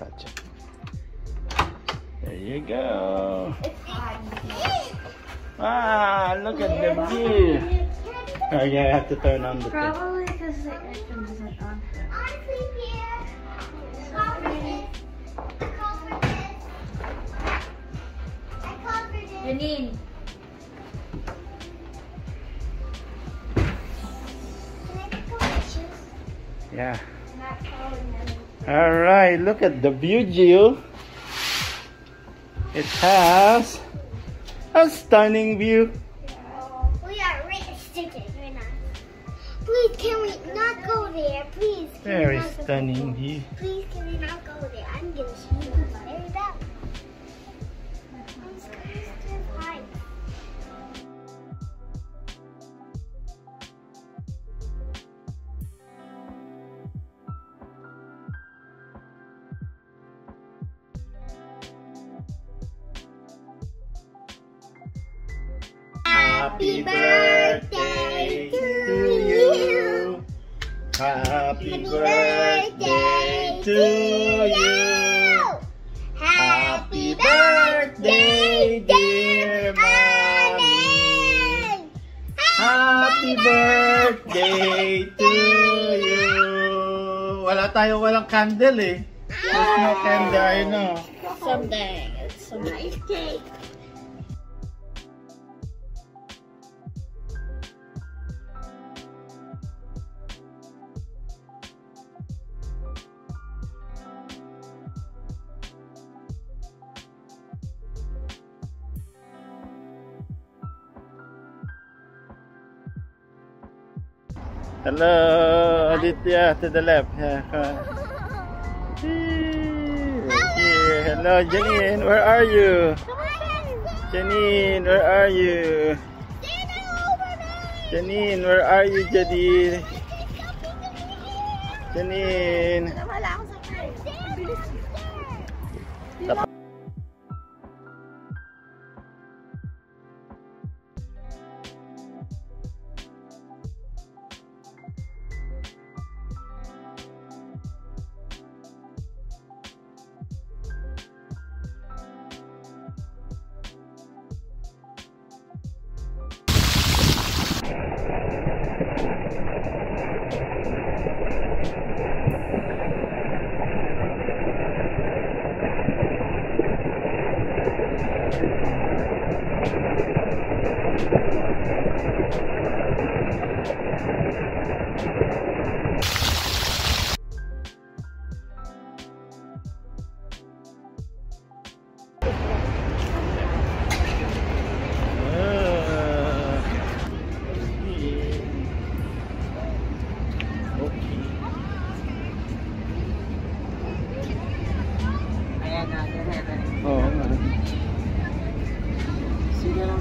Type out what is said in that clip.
touch it. There you go. Ah, look at the view. Oh yeah, I have to turn on the thing. Probably because the aircon isn't on. Janine. Yeah. Alright, look at the view, Jill. It has a stunning view. We are restricted right now. Please, can we not go there? Please. Very stunning view. Please, can we not go there? I'm gonna shoot you very bad. I'm scared of heights. Happy birthday to you. Happy birthday to you. Happy birthday, dear mommy. Happy birthday to you. Walang candle eh. There's no candle, I know. Someday, it's a nice cake. Hello, Aditya, to the left. Yeah, come on. Here. Hello, Janine, where are you? Janine, where are you? Janine, where are you, Janine? Janine. Oo nga. Sige lang.